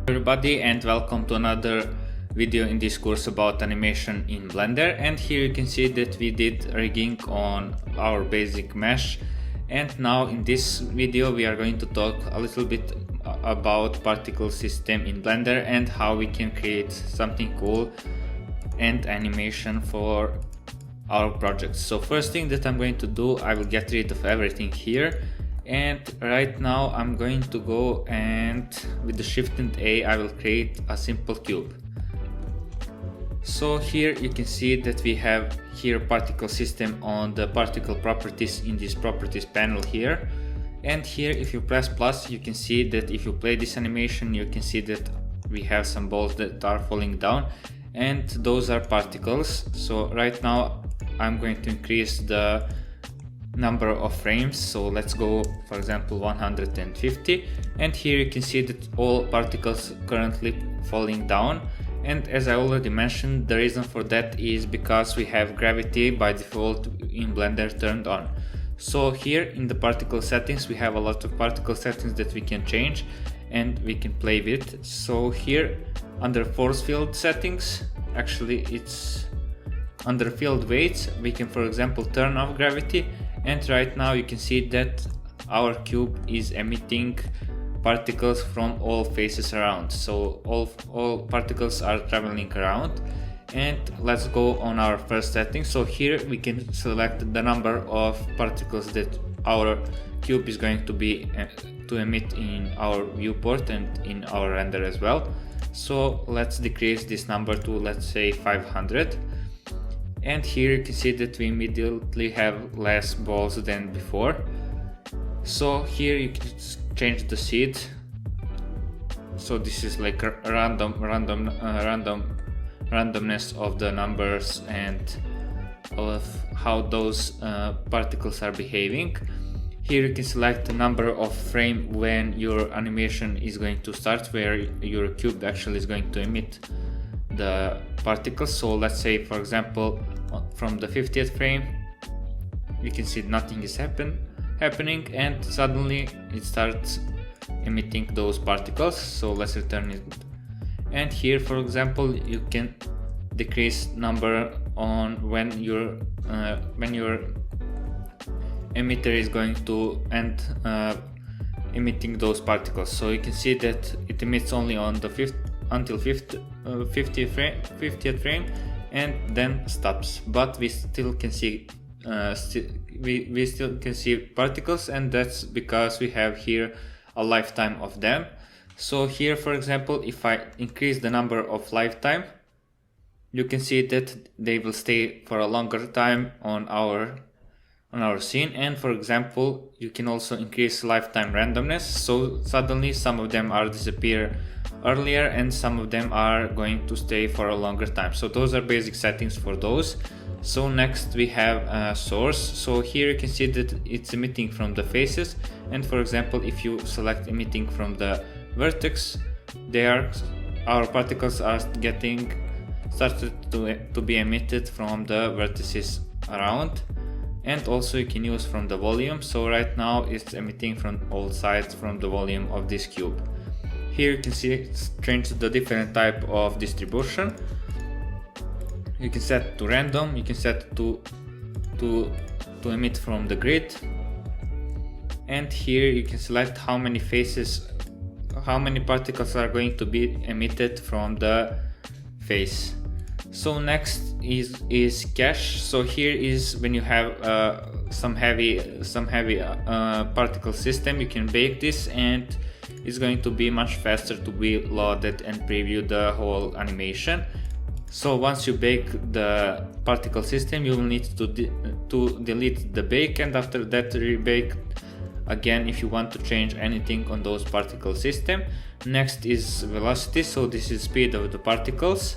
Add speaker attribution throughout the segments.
Speaker 1: Everybody, and welcome to another video in this course about animation in Blender. And here you can see that we did rigging on our basic mesh, and now in this video we are going to talk a little bit about particle system in Blender and how we can create something cool and animation for our projects. So first thing that I'm going to do, I will get rid of everything here. And right now I'm going to go and with the Shift and A I will create a simple cube. So here you can see that we have here particle system on the particle properties in this properties panel here. And here if you press plus, you can see that if you play this animation, you can see that we have some balls that are falling down, and those are particles. So right now I'm going to increase the number of frames, so let's go for example 150, and here you can see that all particles currently falling down. And as I already mentioned, the reason for that is because we have gravity by default in Blender turned on. So here in the particle settings we have a lot of particle settings that we can change and we can play with. So here under force field settings, actually it's under field weights, we can for example turn off gravity. And right now you can see that our cube is emitting particles from all faces around. So all particles are traveling around. And let's go on our first setting. So here we can select the number of particles that our cube is going to be to emit in our viewport and in our render as well. So let's decrease this number to, let's say, 500. And here you can see that we immediately have less balls than before. So here you can change the seed. So this is like a randomness of the numbers and of how those particles are behaving. Here you can select the number of frame when your animation is going to start, where your cube actually is going to emit the particles. So let's say for example from the 50th frame you can see nothing is happening, and suddenly it starts emitting those particles. So let's return it. And here for example you can decrease number on when your emitter is going to end emitting those particles. So you can see that it emits only on the 50th frame and then stops, but we still can see we still can see particles, and that's because we have here a lifetime of them. So here for example if I increase the number of lifetime, you can see that they will stay for a longer time on our scene. And for example you can also increase lifetime randomness, so suddenly some of them are disappear earlier and some of them are going to stay for a longer time. So those are basic settings for those. So next we have source. So here you can see that it's emitting from the faces, and for example if you select emitting from the vertex, our particles are started to be emitted from the vertices around. And also you can use from the volume. So right now it's emitting from all sides from the volume of this cube. Here you can see it's changed the different type of distribution. You can set to random, you can set to emit from the grid. And here you can select how many particles are going to be emitted from the face. So next is cache. So here is when you have some heavy particle system, you can bake this and it's going to be much faster to be loaded and preview the whole animation. So once you bake the particle system, you will need to delete the bake, and after that rebake again if you want to change anything on those particle system. Next is velocity. So this is speed of the particles,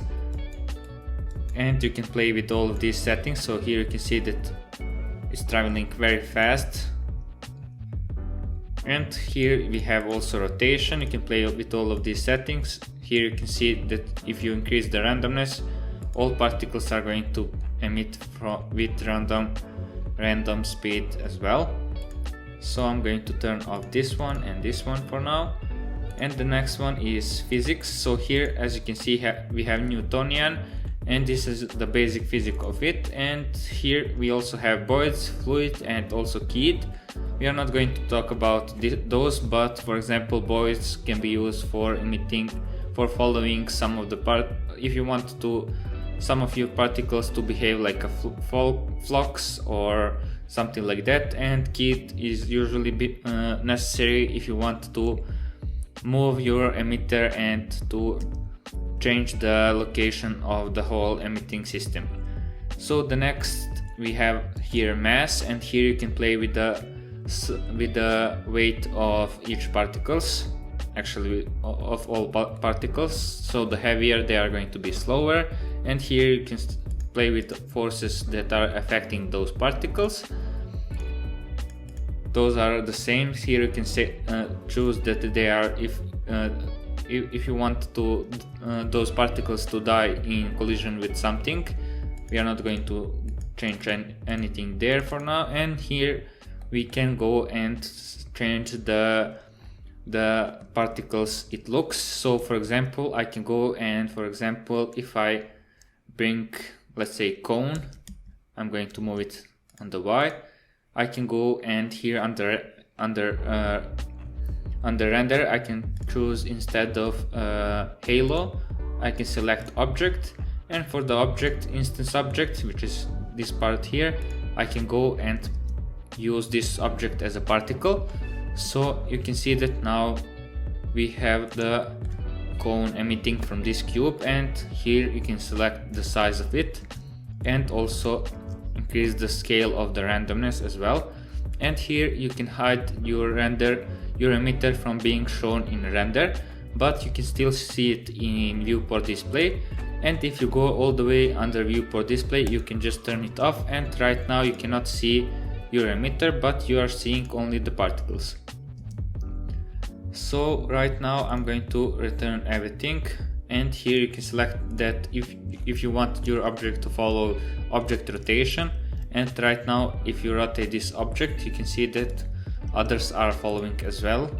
Speaker 1: and you can play with all of these settings. So here you can see that it's traveling very fast. And here we have also rotation. You can play with all of these settings. Here you can see that if you increase the randomness, all particles are going to emit with random speed as well. So I'm going to turn off this one and this one for now. And the next one is physics. So here, as you can see, we have Newtonian, and this is the basic physics of it. And here we also have voids, fluid, and also keyed. We are not going to talk about those, but for example, voids can be used for emitting, for following some of the if you want to some of your particles to behave like a flux or something like that. And keyed is usually necessary if you want to move your emitter and to change the location of the whole emitting system. So the next we have here mass, and here you can play with the weight of each particles, actually of all particles. So the heavier they are going to be slower, and here you can play with the forces that are affecting those particles. Those are the same. Here you can choose that they are, if you want to those particles to die in collision with something. We are not going to change anything there for now. And here we can go and change the particles it looks. So for example, I can go and, for example, if I bring, let's say, cone, I'm going to move it on the Y. I can go and here under render I can choose, instead of halo, I can select object, and for the object, instance object, which is this part here, I can go and use this object as a particle. So you can see that now we have the cone emitting from this cube, and here you can select the size of it and also increase the scale of the randomness as well. And here you can hide your emitter from being shown in render, but you can still see it in viewport display. And if you go all the way under viewport display, you can just turn it off, and right now you cannot see your emitter, but you are seeing only the particles. So right now I'm going to return everything, and here you can select that if you want your object to follow object rotation. And right now if you rotate this object, you can see that others are following as well.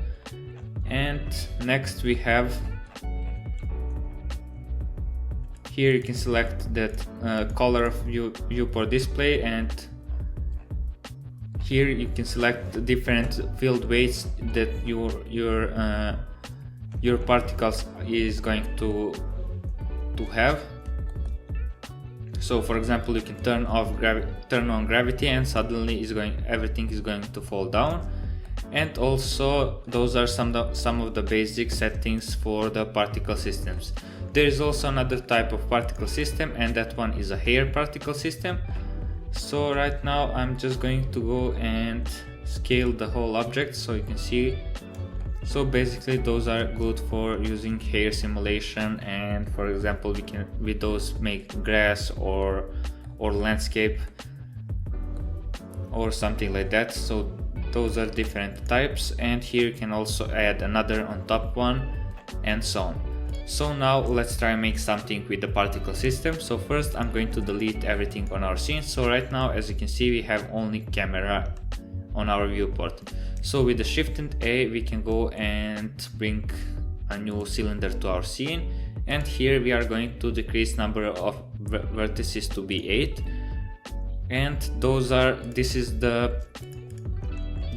Speaker 1: And next we have, here you can select that color of viewport display, and here you can select the different field weights that your particles is going to have. So for example, you can turn on gravity, and suddenly everything is going to fall down. And also those are some of the basic settings for the particle systems. There is also another type of particle system, and that one is a hair particle system. So right now I'm just going to go and scale the whole object so you can see. So basically those are good for using hair simulation, and for example we can with those make grass or landscape or something like that. So those are different types, and here you can also add another on top one, and so on. So now let's try and make something with the particle system. So first I'm going to delete everything on our scene. So right now, as you can see, we have only camera on our viewport. So with the Shift and A we can go and bring a new cylinder to our scene, and here we are going to decrease number of vertices to be 8. And this is the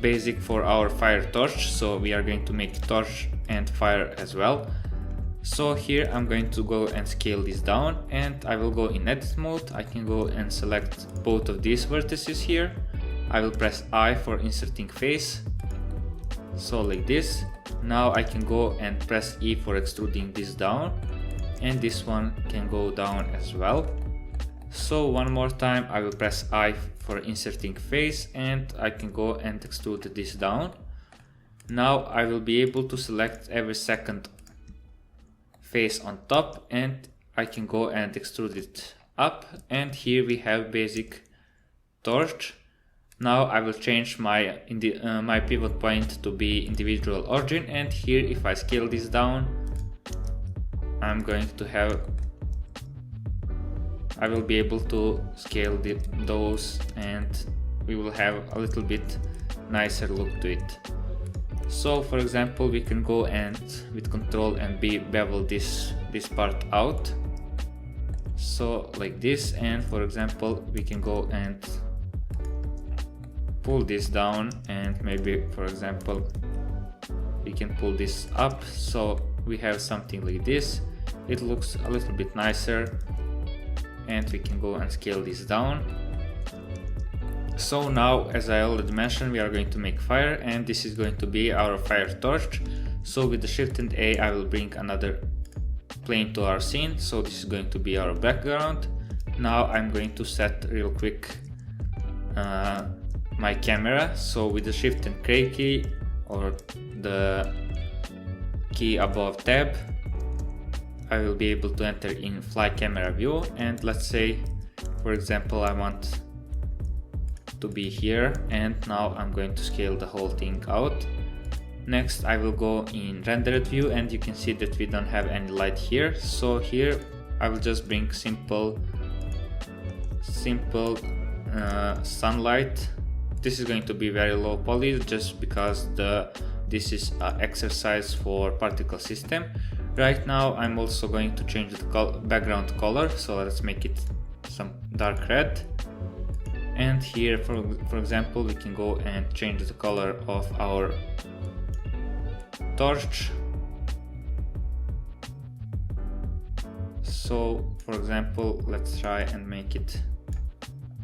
Speaker 1: basic for our fire torch, so we are going to make torch and fire as well. So here I'm going to go and scale this down, and I will go in edit mode. I can go and select both of these vertices here. I will press I for inserting face, so like this. Now I can go and press E for extruding this down, and this one can go down as well. So one more time I will press I for inserting face, and I can go and extrude this down. Now I will be able to select every second face on top, and I can go and extrude it up, and here we have basic torch. Now I will change my pivot point to be individual origin, and here if I scale this down, I will be able to scale those, and we will have a little bit nicer look to it. So for example, we can go and with Ctrl and B bevel this part out, so like this. And for example, we can go and pull this down, and maybe for example we can pull this up, so we have something like this. It looks a little bit nicer, and we can go and scale this down. So now, as I already mentioned, we are going to make fire, and this is going to be our fire torch. So with the Shift and A, I will bring another plane to our scene. So this is going to be our background. Now I'm going to set real quick my camera. So with the Shift and K key, or the key above tab, I will be able to enter in fly camera view. And let's say, for example, I want to be here, and now I'm going to scale the whole thing out. Next, I will go in rendered view, and you can see that we don't have any light here. So here I will just bring simple sunlight. This is going to be very low poly, just because this is an exercise for particle system. Right now I'm also going to change the background color, so let's make it some dark red. And here, for example, we can go and change the color of our torch. So for example, let's try and make it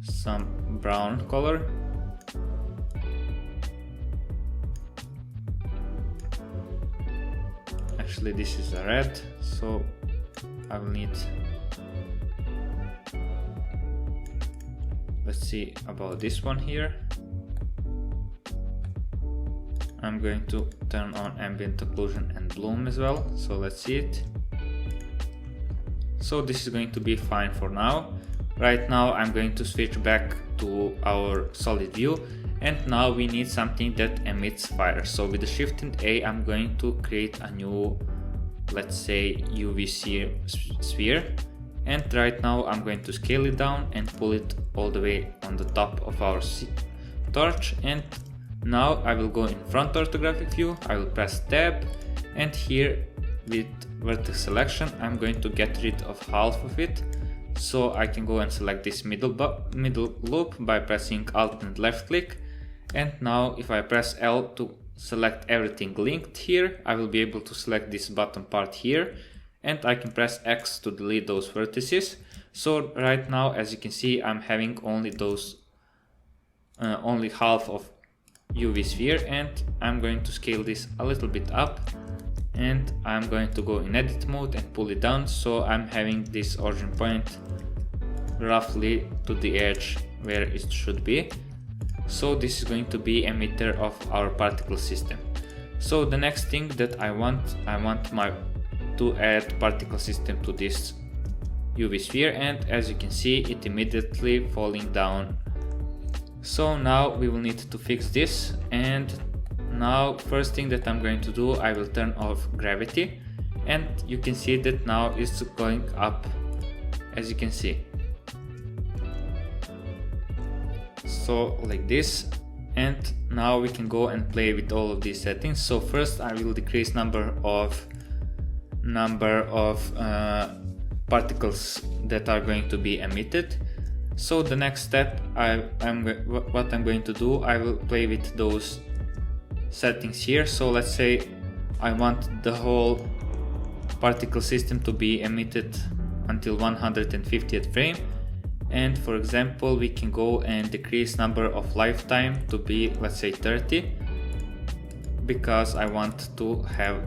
Speaker 1: some brown color. Actually, this is a red, so I will need, let's see about this one here. I'm going to turn on ambient occlusion and bloom as well, so let's see it. So this is going to be fine for now. Right now I'm going to switch back to our solid view, and now we need something that emits fire. So with the Shift and A, I'm going to create a new, let's say, UV sphere. And right now I'm going to scale it down and pull it all the way on the top of our torch. And now I will go in front orthographic view, I will press tab, and here with vertex selection I'm going to get rid of half of it. So I can go and select this middle loop by pressing Alt and left click. And now if I press L to select everything linked here, I will be able to select this bottom part here. And I can press X to delete those vertices. So right now, as you can see, I'm having only only half of UV sphere, and I'm going to scale this a little bit up, and I'm going to go in edit mode and pull it down, so I'm having this origin point roughly to the edge where it should be. So this is going to be emitter of our particle system. So the next thing that I want to add particle system to this UV sphere, and as you can see, it immediately falling down. So now we will need to fix this, and now first thing that I'm going to do, I will turn off gravity, and you can see that now it's going up, as you can see. So like this, and now we can go and play with all of these settings. So first I will decrease number of particles that are going to be emitted. So the next step, what I'm going to do, I will play with those settings here. So let's say I want the whole particle system to be emitted until 150th frame, and for example we can go and decrease number of lifetime to be, let's say, 30, because I want to have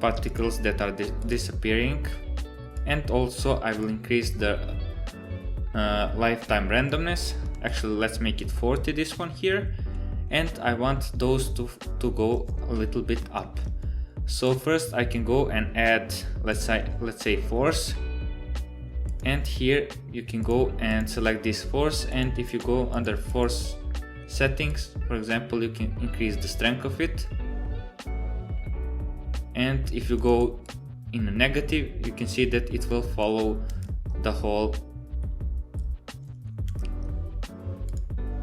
Speaker 1: particles that are disappearing. And also I will increase the lifetime randomness. Actually, let's make it 40, this one here, and I want those to go a little bit up. So first I can go and add, let's say force, and here you can go and select this force, and if you go under force settings, for example, you can increase the strength of it. And if you go in a negative, you can see that it will follow the whole,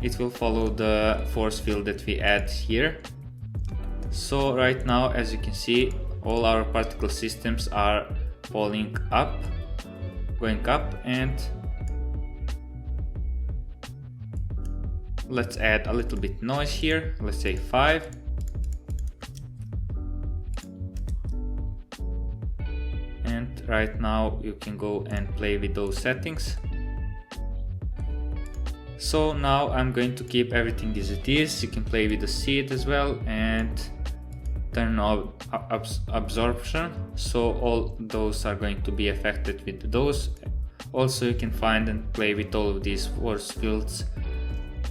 Speaker 1: it will follow the force field that we add here. So right now, as you can see, all our particle systems are falling up, going up, and let's add a little bit noise here. Let's say 5. And right now you can go and play with those settings. So now I'm going to keep everything as it is. You can play with the seed as well and turn on absorption. So all those are going to be affected with those. Also you can find and play with all of these force fields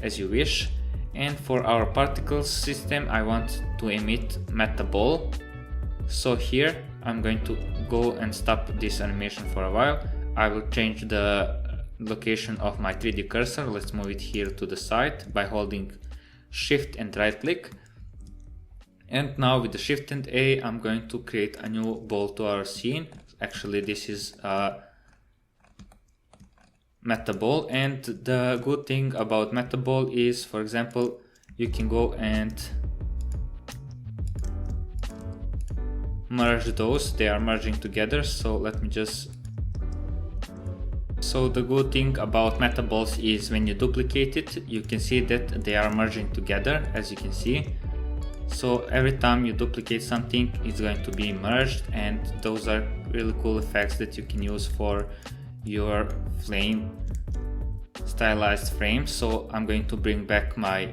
Speaker 1: as you wish. And for our particles system, I want to emit metaball. So here I'm going to go and stop this animation for a while. I will change the location of my 3D cursor. Let's move it here to the side by holding Shift and right click. And now with the Shift and A, I'm going to create a new ball to our scene. Actually, this is a metaball, and the good thing about metaball is, for example, you can go and merge those. They are merging together. So let me just... So the good thing about metaballs is when you duplicate it, you can see that they are merging together, as you can see. So every time you duplicate something, it's going to be merged, and those are really cool effects that you can use for your flame stylized frames. So I'm going to bring back my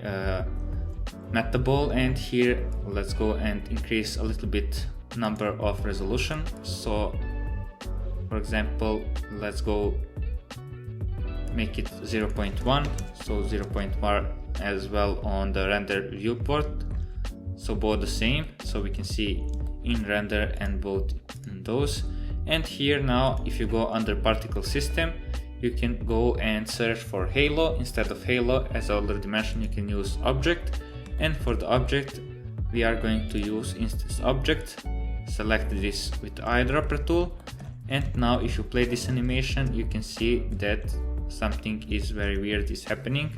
Speaker 1: metaball, and here let's go and increase a little bit number of resolution. So for example, let's go make it 0.1, so 0.1 as well on the render viewport, so both the same, so we can see in render and both in those. And here now, if you go under particle system, you can go and search for halo. Instead of halo, as I already mentioned, you can use object, and for the object we are going to use instance object. Select this with the eyedropper tool, and now if you play this animation, you can see that something is very weird is happening,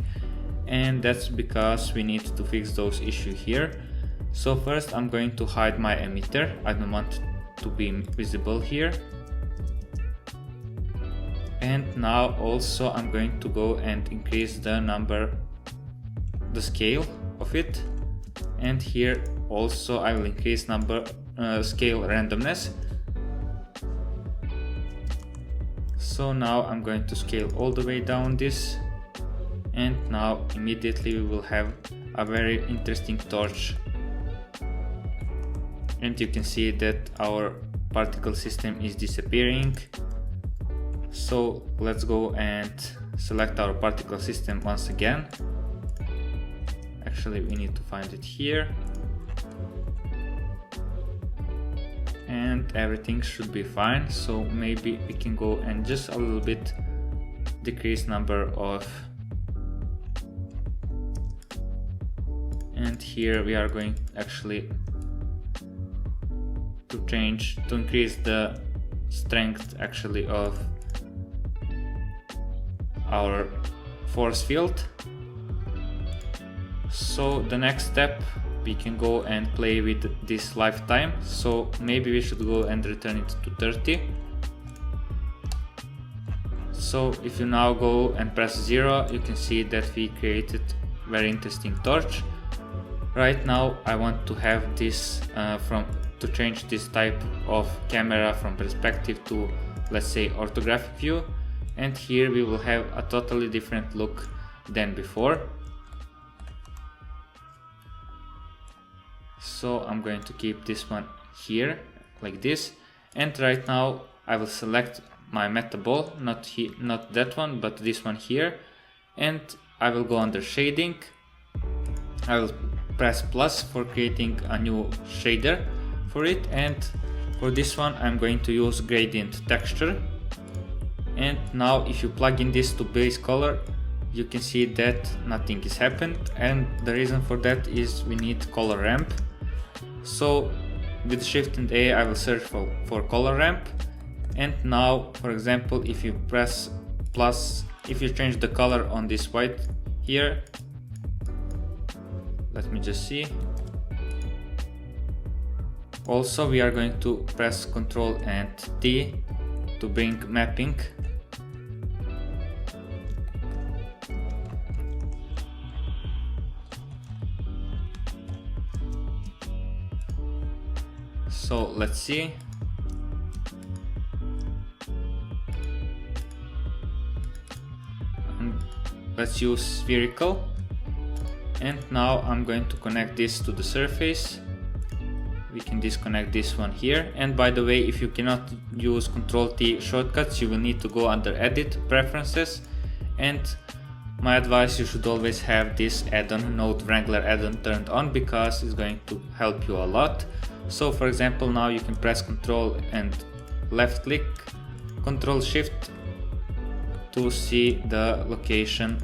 Speaker 1: and that's because we need to fix those issues here. So first I'm going to hide my emitter. I don't want it to be visible here. And now also I'm going to go and increase the scale of it, and here also I will increase scale randomness. So now I'm going to scale all the way down this, and now immediately we will have a very interesting torch, and you can see that our particle system is disappearing. So let's go and select our particle system once again. Actually, we need to find it here, and everything should be fine. So maybe we can go and just a little bit decrease number of, and here we are going actually to increase the strength actually of our force field. So the next step, we can go and play with this lifetime. So maybe we should go and return it to 30. So if you now go and press 0, you can see that we created very interesting torch. Right now I want to have this to change this type of camera from perspective to, let's say, orthographic view, and here we will have a totally different look than before. So I'm going to keep this one here like this, and right now I will select my metaball, not that one but this one here, and I will go under shading. I will press plus for creating a new shader for it, and for this one I'm going to use gradient texture. And now if you plug in this to base color, you can see that nothing has happened, and the reason for that is we need color ramp. So with Shift and A I will search for color ramp, and now for example if you press plus, if you change the color on this white here, let me just see, Also, we are going to press Ctrl and T to bring mapping. So let's see. Let's use spherical. And now I'm going to connect this to the surface. We can disconnect this one here. And by the way, if you cannot use Ctrl T shortcuts, you will need to go under Edit, Preferences. And my advice, you should always have this add-on, Node Wrangler add-on turned on, because it's going to help you a lot. So for example, now you can press Ctrl and left click, Ctrl Shift to see the location,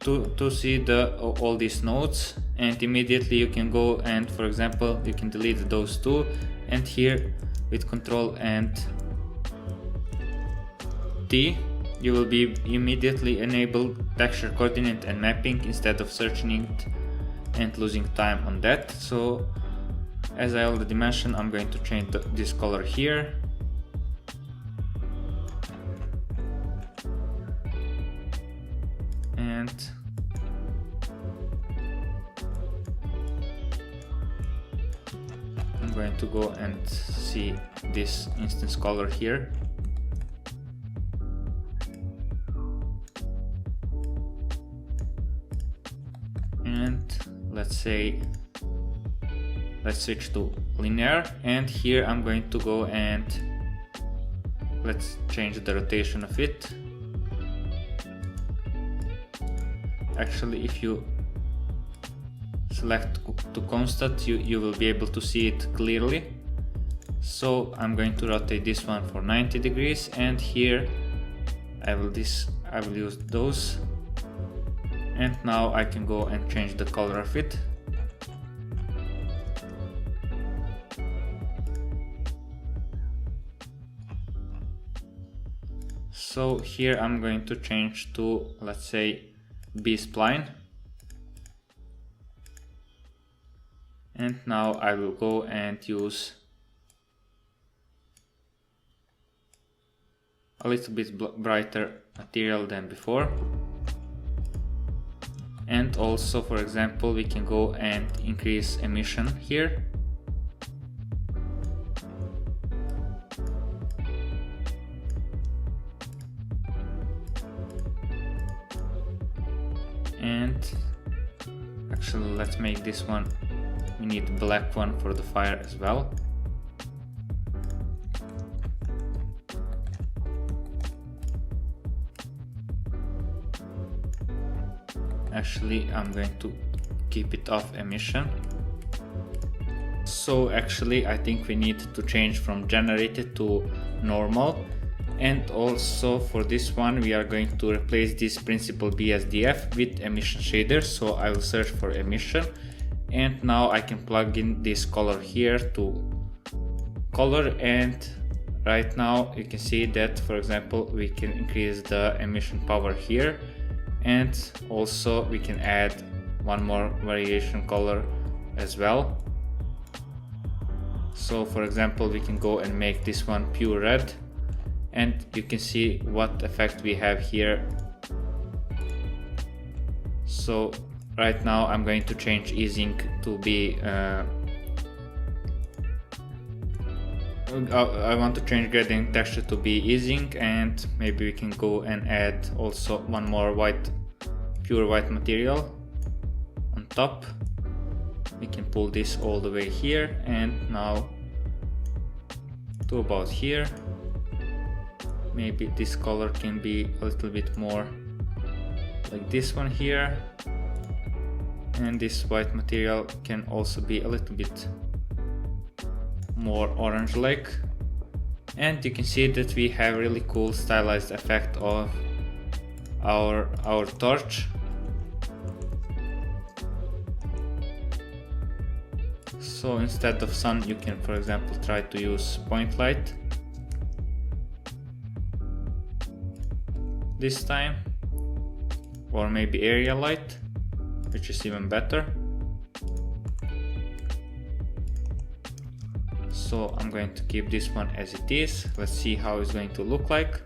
Speaker 1: to see all these nodes, and immediately you can go and, for example, you can delete those two, and here with Ctrl and T you will be immediately enable texture coordinate and mapping instead of searching it and losing time on that. So as I already mentioned, I'm going to change this color here. And I'm going to go and see this instance color here. And let's switch to linear, and here I'm going to go and let's change the rotation of it. Actually, if you select to constant, you will be able to see it clearly. So I'm going to rotate this one for 90 degrees, and here I will use those. And now I can go and change the color of it. So here I'm going to change to, let's say, B-spline. And now I will go and use a little bit brighter material than before. And also, for example, we can go and increase emission here. And actually, let's make this one, we need a black one for the fire as well. Actually, I'm going to keep it off emission. So actually, I think we need to change from generated to normal. And also for this one, we are going to replace this principal BSDF with emission shader. So I will search for emission, and now I can plug in this color here to color, and right now you can see that, for example, we can increase the emission power here, and also we can add one more variation color as well. So for example, we can go and make this one pure red, and you can see what effect we have here. So right now I'm going to change easing to be I want to change gradient texture to be easing, and maybe we can go and add also one more pure white material on top. We can pull this all the way here, and now to about here. Maybe this color can be a little bit more like this one here, and this white material can also be a little bit more orange like. And you can see that we have really cool stylized effect of our torch. So instead of sun, you can, for example, try to use point light this time, or maybe area light, which is even better. so I'm going to keep this one as it is. Let's see how it's going to look like.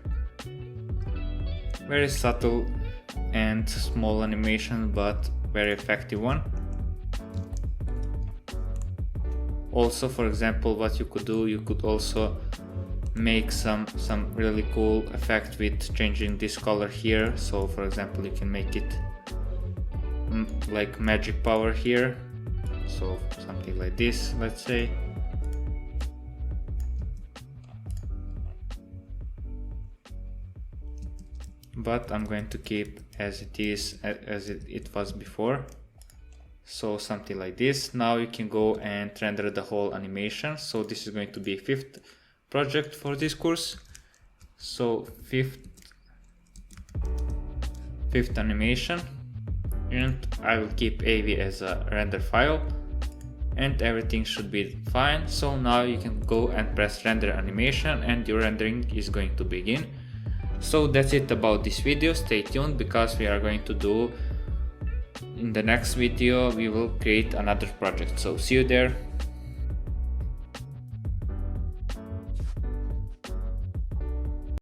Speaker 1: Very subtle and small animation, but very effective one. Also, for example, what you could do, you could also make some really cool effect with changing this color here. So for example, you can make it like magic power here, so something like this, let's say. But I'm going to keep as it is, as it was before. So something like this. Now you can go and render the whole animation. So this is going to be 5th project for this course. So fifth animation, and I will keep AV as a render file, and everything should be fine. So now you can go and press render animation and your rendering is going to begin. So that's it about this video. Stay tuned, because we are going to do in the next video, we will create another project. So see you there.